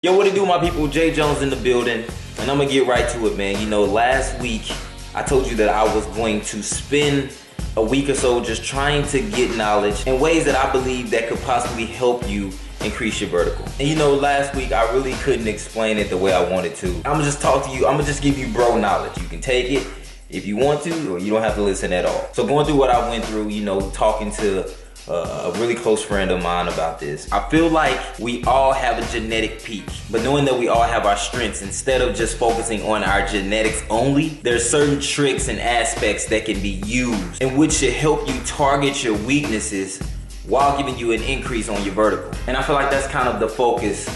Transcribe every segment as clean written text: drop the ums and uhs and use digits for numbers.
Yo, what it do, my people? Jay Jones in the building, and I'm gonna get right to it, man. You know, last week I told you that I was going to spend a week or so just trying to get knowledge in ways that I believe that could possibly help you increase your vertical. And you know, last week I really couldn't explain it the way I wanted to. I'm gonna just talk to you, I'm gonna just give you bro knowledge. You can take it if you want to, or you don't have to listen at all. So going through what I went through, you know, talking to a really close friend of mine about this. I feel like we all have a genetic peak, but knowing that we all have our strengths, instead of just focusing on our genetics only, there's certain tricks and aspects that can be used and which should help you target your weaknesses while giving you an increase on your vertical. And I feel like that's kind of the focus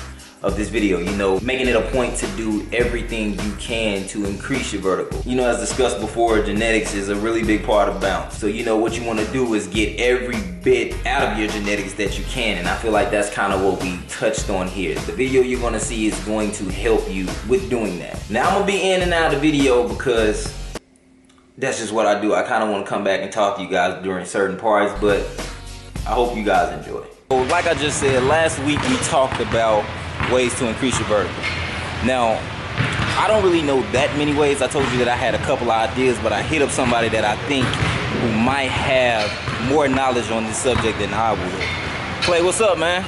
of this video, you know, making it a point to do everything you can to increase your vertical. You know, as discussed before, genetics is a really big part of bounce. So, you know, what you want to do is get every bit out of your genetics that you can. And I feel like that's kind of what we touched on here. The video you're going to see is going to help you with doing that. Now, I'm going to be in and out of the video because that's just what I do. I kind of want to come back and talk to you guys during certain parts, but I hope you guys enjoy. So, like I just said, last week we talked about ways to increase your vertical. Now, I don't really know that many ways. I told you that I had a couple of ideas, but I hit up somebody that I think who might have more knowledge on this subject than I would. Clay, what's up, man?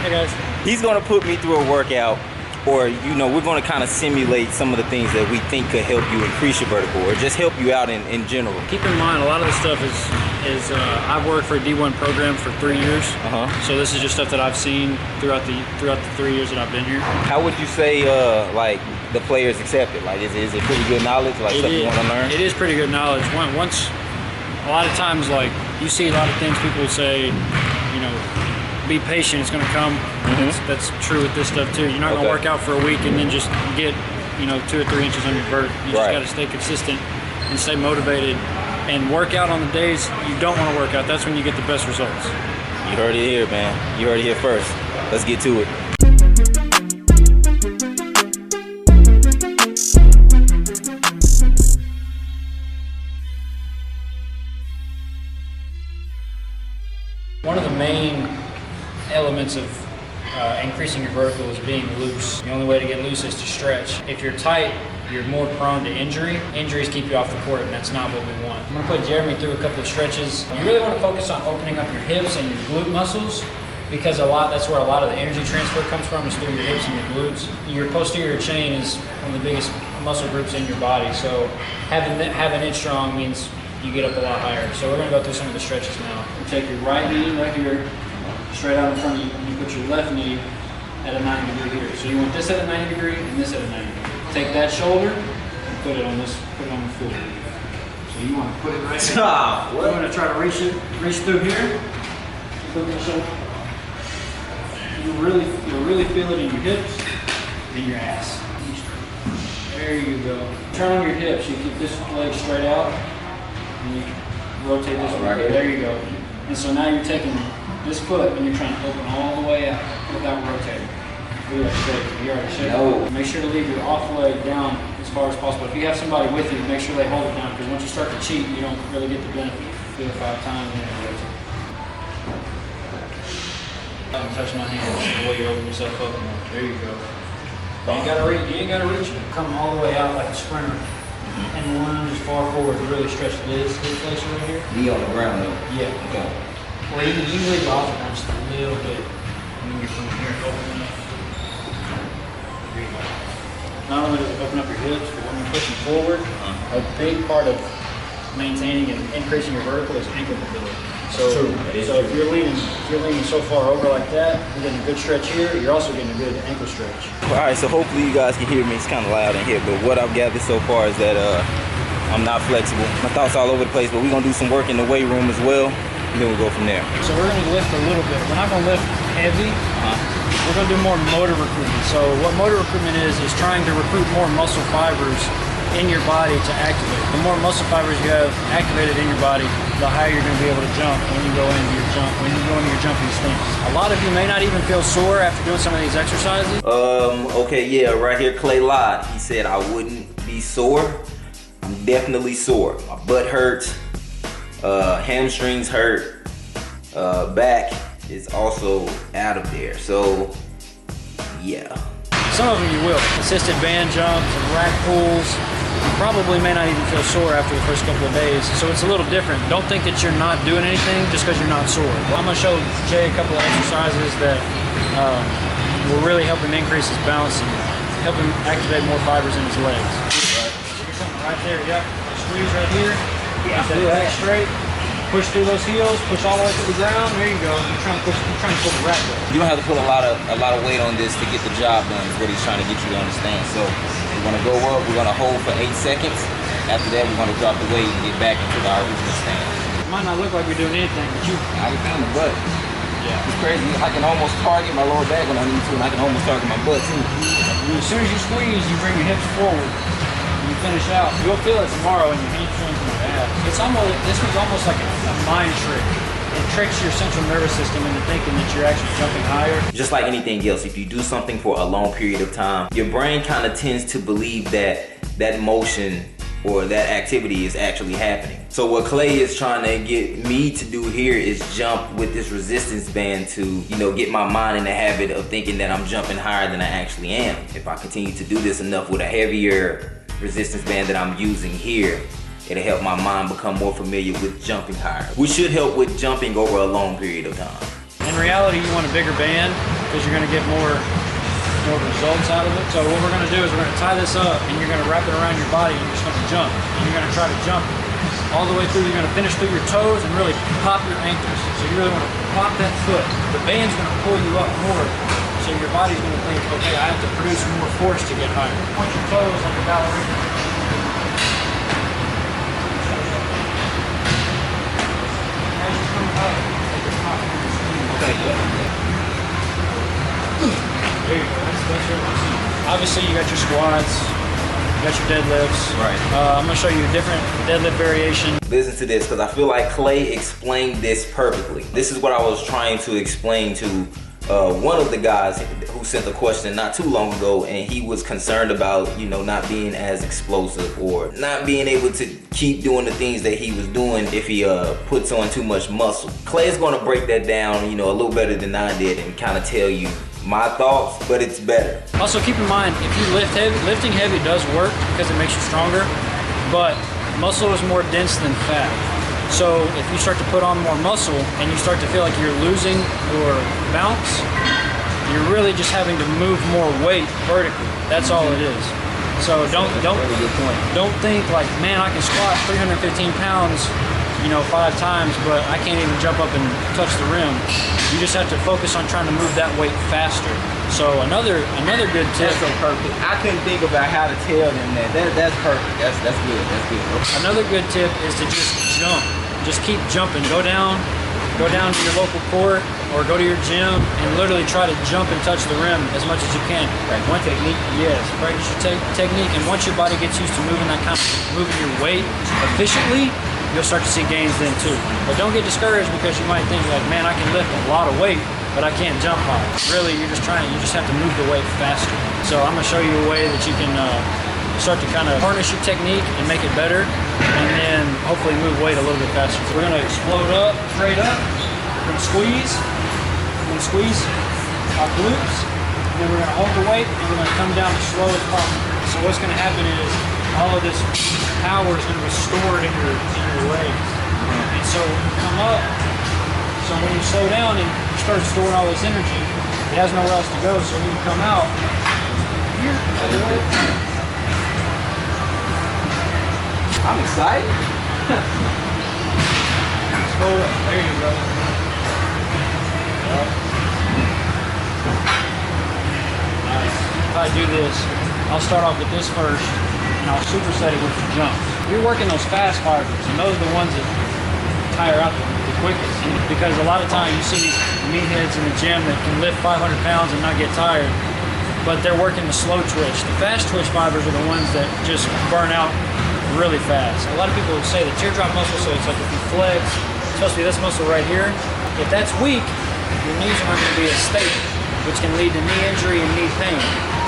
Hey guys. He's gonna put me through a workout, or you know, we're gonna kind of simulate some of the things that we think could help you increase your vertical, or just help you out in general. Keep in mind, a lot of this stuff is I've worked for a D1 program for 3 years. So this is just stuff that I've seen throughout the 3 years that I've been here. How would you say like the players accept it? Like, is it pretty good knowledge? Like something you want to learn? It is pretty good knowledge. Once, a lot of times, like you see a lot of things people say, you know, be patient, it's going to come. That's true with this stuff too. You're not going to work out for a week and then just get, you know, 2 or 3 inches on your vert. You just got to stay consistent and stay motivated and work out on the days you don't want to work out. That's when you get the best results. You heard it here, man. You heard it here first. Let's get to it. One of the main elements of increasing your vertical is being loose. The only way to get loose is to stretch. If you're tight, you're more prone to injury. Injuries keep you off the court, and that's not what we want. I'm gonna put Jeremy through a couple of stretches. You really want to focus on opening up your hips and your glute muscles, because that's where a lot of the energy transfer comes from, is through your hips and your glutes. Your posterior chain is one of the biggest muscle groups in your body, so having it strong means you get up a lot higher. So we're gonna go through some of the stretches now. You take your right knee right here, straight out in front of you, and you put your left knee at a 90 degree here. So you want this at a 90 degree and this at a 90 degree. Take that shoulder and put it on the foot. So you want to put it right here. We're going to try to reach through here. Put the shoulder. You'll really feel it in your hips and your ass. There you go. Turn on your hips. You keep this leg straight out and you rotate this right here. There you go. And so now you're taking this foot and you're trying to open all the way out without rotating. You already shake. No. Make sure to leave your off leg down as far as possible. If you have somebody with you, make sure they hold it down, because once you start to cheat, you don't really get the benefit. Do it 5 times and then rotate. Don't touch my hands the way you open yourself up. There you go. You ain't gotta reach it. Come all the way out like a sprinter. And lunge as far forward to really stretch this flexion right here. Knee on the ground though. Yeah. Okay. Well, you can leave off it just a little bit. And then you're from here open up. Not only does it open up your hips, but when you're pushing forward, a big part of maintaining and increasing your vertical is ankle mobility. So if you're leaning so far over like that, you're getting a good stretch here. You're also getting a good ankle stretch. All right, so hopefully you guys can hear me. It's kind of loud in here, but what I've gathered so far is that I'm not flexible. My thoughts all over the place, but we're gonna do some work in the weight room as well, and then we'll go from there. So we're gonna lift a little bit. We're not gonna lift heavy. We're going to do more motor recruitment. So what motor recruitment is trying to recruit more muscle fibers in your body to activate. The more muscle fibers you have activated in your body, the higher you're going to be able to jump when you go into your jumping stance. A lot of you may not even feel sore after doing some of these exercises. Okay, yeah, right here Clay lied. He said I wouldn't be sore. I'm definitely sore. My butt hurts, hamstrings hurt, back is also out of there. So yeah. Some of them you will. Assisted band jumps and rack pulls. You probably may not even feel sore after the first couple of days. So it's a little different. Don't think that you're not doing anything just because you're not sore. Well, I'm gonna show Jay a couple of exercises that will really help him increase his balance and help him activate more fibers in his legs. Right. So you're coming right there, yep. Squeeze right here. Yeah. Keep that back straight. Push through those heels, push all the way to the ground. There you go. You're trying to pull the rack up. You don't have to put a lot of weight on this to get the job done, is what he's trying to get you to understand. So we're gonna go up, we're gonna hold for 8 seconds. After that, we're gonna drop the weight and get back into our original stance. It might not look like we're doing anything, but I can feel my butt. Yeah. It's crazy. I can almost target my lower back when I need to, and I can almost target my butt too. As soon as you squeeze, you bring your hips forward. You finish out. You'll feel it tomorrow in your hamstrings and your abs. This was almost like a mind trick. It tricks your central nervous system into thinking that you're actually jumping higher. Just like anything else, if you do something for a long period of time, your brain kind of tends to believe that that motion or that activity is actually happening. So what Clay is trying to get me to do here is jump with this resistance band to, you know, get my mind in the habit of thinking that I'm jumping higher than I actually am. If I continue to do this enough with a heavier resistance band that I'm using here, it'll help my mind become more familiar with jumping higher, which should help with jumping over a long period of time. In reality, you want a bigger band because you're gonna get more results out of it. So what we're gonna do is we're gonna tie this up and you're gonna wrap it around your body and you're just gonna jump. And you're gonna try to jump all the way through. You're gonna finish through your toes and really pop your ankles. So you really wanna pop that foot. The band's gonna pull you up more. So your body's gonna think, okay, I have to produce more force to get higher. Point your toes like a ballerina. As you come up, take your top. Okay. There you go. That's your routine. Obviously, you got your squats, you got your deadlifts. Right. I'm gonna show you a different deadlift variation. Listen to this, because I feel like Clay explained this perfectly. This is what I was trying to explain to one of the guys who sent the question not too long ago, and he was concerned about, you know, not being as explosive or not being able to keep doing the things that he was doing if he puts on too much muscle. Clay's gonna break that down, you know, a little better than I did and kind of tell you my thoughts, but it's better. Also keep in mind, if you lift heavy, lifting heavy does work because it makes you stronger, but muscle is more dense than fat. So if you start to put on more muscle and you start to feel like you're losing your bounce, you're really just having to move more weight vertically. That's all it is. So don't think like, man, I can squat 315 pounds, you know, 5 times, but I can't even jump up and touch the rim. You just have to focus on trying to move that weight faster. So another good tip. That's so perfect. I couldn't think about how to tell them that. That's perfect. That's good. That's good. Another good tip is to just jump. Just keep jumping. Go down to your local court or go to your gym and literally try to jump and touch the rim as much as you can. Practice one technique. Yes, practice your technique, and once your body gets used to moving moving your weight efficiently, you'll start to see gains then too. But don't get discouraged because you might think like, man, I can lift a lot of weight, but I can't jump high. Really, you just have to move the weight faster. So I'm gonna show you a way that you can start to kind of harness your technique and make it better, and then hopefully move weight a little bit faster. So we're gonna explode up, straight up, we're gonna squeeze our glutes, and then we're gonna hold the weight, and we're gonna come down as slow as possible. So what's gonna happen is all of this power is gonna be stored in your legs. And so when you come up, so when you slow down and you start storing all this energy, it has nowhere else to go, so when you come out, here, I'm excited. Hold up. There you go. Yep. Nice. If I do this, I'll start off with this first, and I'll superset it with the jumps. You're working those fast fibers, and those are the ones that tire out the quickest. Because a lot of times you see these meatheads in the gym that can lift 500 pounds and not get tired, but they're working the slow twitch. The fast twitch fibers are the ones that just burn out really fast. A lot of people would say the teardrop muscle, so it's like if you flex, it's supposed to be this muscle right here. If that's weak, your knees aren't going to be as stable, which can lead to knee injury and knee pain.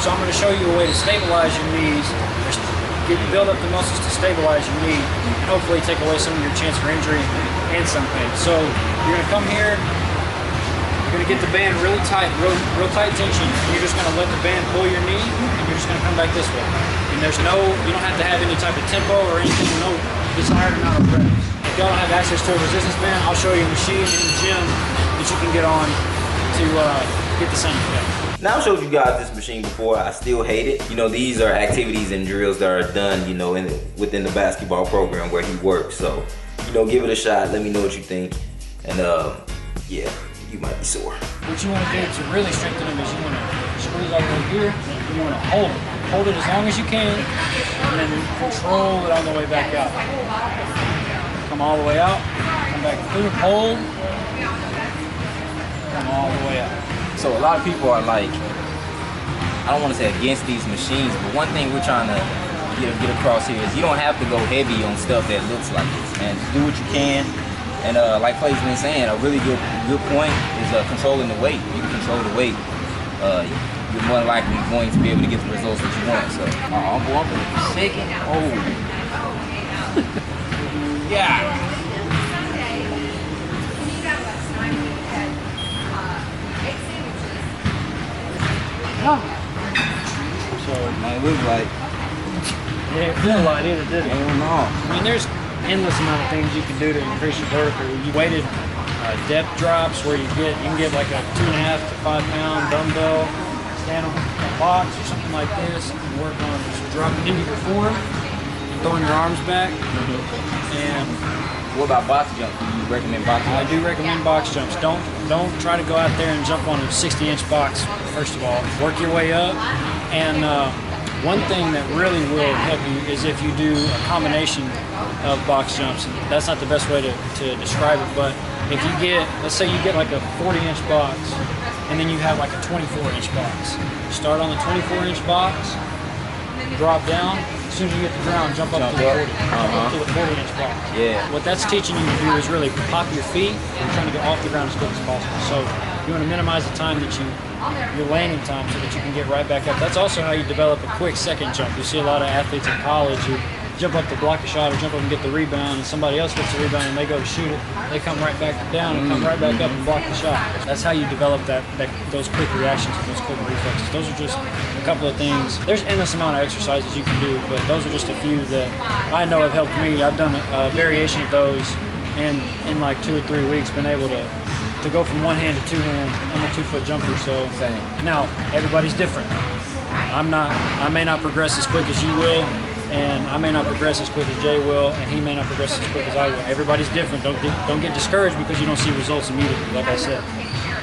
So I'm going to show you a way to stabilize your knees, build up the muscles to stabilize your knee, and hopefully take away some of your chance for injury and some pain. So you're going to come here, You're gonna get the band really tight, real tight tension. You're just gonna let the band pull your knee, and you're just gonna come back this way. And there's no, you don't have to have any type of tempo or anything, no desired amount of reps. If y'all don't have access to a resistance band, I'll show you a machine in the gym that you can get on to get the same effect. Now, I've showed you guys this machine before. I still hate it. You know, these are activities and drills that are done, you know, within the basketball program where he works. So, you know, give it a shot. Let me know what you think. And yeah, you might be sore. What you want to do to really strengthen them is you want to squeeze all the way here. You want to hold it. Hold it as long as you can, and then control it on the way back out. Come all the way out. Come back through. Hold. Come all the way out. So a lot of people are like, I don't want to say against these machines, but one thing we're trying to get across here is you don't have to go heavy on stuff that looks like this, man. Just do what you can. And like Clay's been saying, a really good point is controlling the weight. You can control the weight. You're more than likely going to be able to get the results that you want. So, I'm going for the second. Oh. Yeah. So it might look like. Yeah, it feel like it, didn't it? I don't know. I mean, there's endless amount of things you can do to increase your vertical. You weighted depth drops where you can get like a 2.5 to 5 pound dumbbell, stand on a box or something like this, and work on just dropping into your form and throwing your arms back. And what about box jumps? Do you recommend box jumps? I do recommend box jumps. Don't try to go out there and jump on a 60-inch box. First of all, work your way up. And one thing that really will help you is if you do a combination of box jumps. That's not the best way to describe it, but if you get, let's say you get like a 40-inch box, and then you have like a 24-inch box. Start on the 24-inch box, drop down. As soon as you get the ground, jump up to the 40-inch box. Yeah. What that's teaching you to do is really pop your feet and trying to get off the ground as quick as possible. So you want to minimize the time that your landing time so that you can get right back up. That's also how you develop a quick second jump. You see a lot of athletes in college who jump up to block a shot or jump up and get the rebound, and somebody else gets the rebound and they go to shoot it. They come right back down and come right back up and block the shot. That's how you develop those quick reactions and those quick reflexes. Those are just a couple of things. There's endless amount of exercises you can do, but those are just a few that I know have helped me. I've done a variation of those, and in like 2 or 3 weeks been able to go from one hand to two hand. I'm a 2-foot jumper, so now everybody's different. I may not progress as quick as you will, and I may not progress as quick as Jay will, and he may not progress as quick as I will. Everybody's different. Don't get discouraged because you don't see results immediately, like I said.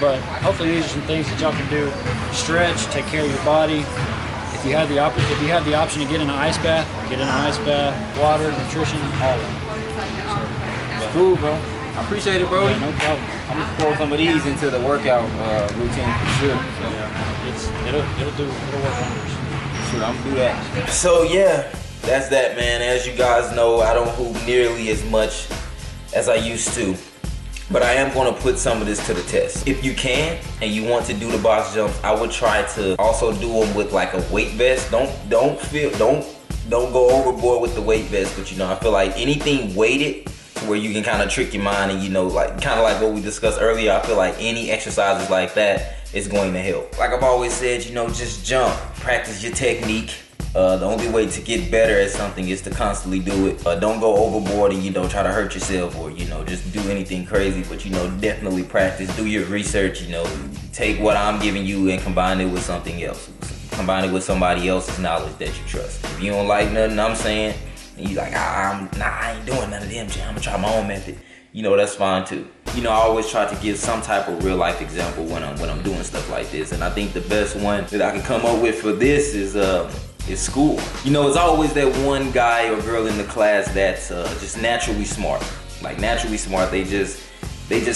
But hopefully these are some things that y'all can do. Stretch, take care of your body. If you have the option to get in an ice bath, get in an ice bath. Water, nutrition, all of it. It's cool, bro. I appreciate it, bro. Yeah, no problem. I'm gonna throw some of these into the workout routine for sure. So, It'll work wonders. Sure, I'm gonna do that. So yeah, that's that, man. As you guys know, I don't hoop nearly as much as I used to, but I am gonna put some of this to the test. If you can and you want to do the box jumps, I would try to also do them with like a weight vest. Don't go overboard with the weight vest, but you know, I feel like anything weighted where you can kind of trick your mind, and you know, like kind of like what we discussed earlier, I feel like any exercises like that is going to help. Like I've always said, you know, just jump, practice your technique. The only way to get better at something is to constantly do it. Don't go overboard and, you know, try to hurt yourself or, you know, just do anything crazy, but, you know, definitely practice, do your research, you know, take what I'm giving you and combine it with something else. Combine it with somebody else's knowledge that you trust. If you don't like nothing I'm saying, and you like, I ain't doing none of them, Jay, I'm gonna try my own method. You know, that's fine too. You know, I always try to give some type of real life example when I'm doing stuff like this. And I think the best one that I can come up with for this is school. You know, it's always that one guy or girl in the class that's just naturally smart. Like naturally smart, they just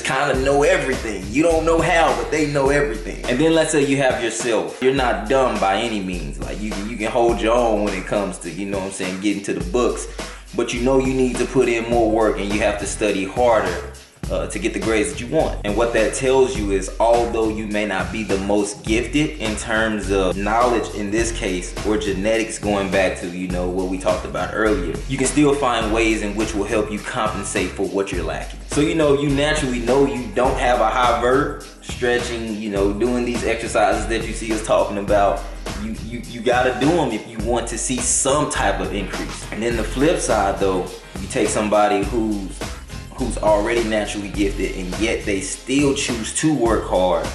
kind of know everything. You don't know how, but they know everything. And then let's say you have yourself. You're not dumb by any means. Like you can hold your own when it comes to, you know what I'm saying, getting to the books. But you know you need to put in more work and you have to study harder to get the grades that you want. And what that tells you is, although you may not be the most gifted in terms of knowledge in this case, or genetics going back to, you know, what we talked about earlier, you can still find ways in which will help you compensate for what you're lacking. So, you know, you naturally know you don't have a high vert, stretching, you know, doing these exercises that you see us talking about. You gotta do them if you want to see some type of increase. And then the flip side though, you take somebody who's already naturally gifted and yet they still choose to work hard,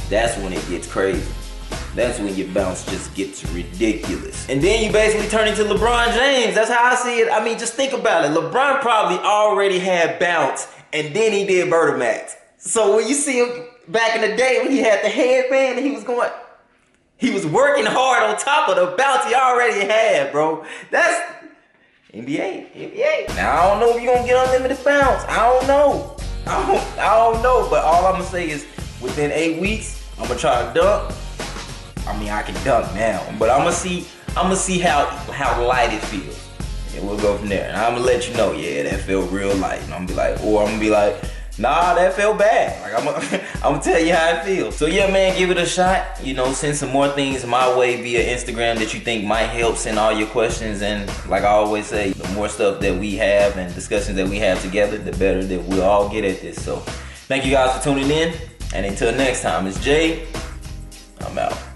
that's when it gets crazy. That's when your bounce just gets ridiculous. And then you basically turn into LeBron James. That's how I see it. I mean, just think about it. LeBron probably already had bounce and then he did Vertimax. So when you see him back in the day when he had the headband and he was working hard on top of the bounce he already had, bro. That's NBA. Now I don't know if you're gonna get unlimited bounce. I don't know. But all I'm gonna say is within 8 weeks, I'm gonna try to dunk. I mean, I can dunk now, but I'm gonna see how light it feels, and we'll go from there. And I'm gonna let you know, yeah, that felt real light. And I'm gonna be like, nah, that felt bad. Like I'm gonna tell you how it feels. So yeah, man, give it a shot. You know, send some more things my way via Instagram that you think might help. Send all your questions, and like I always say, the more stuff that we have and discussions that we have together, the better that we'll all get at this. So thank you guys for tuning in, and until next time, it's Jay. I'm out.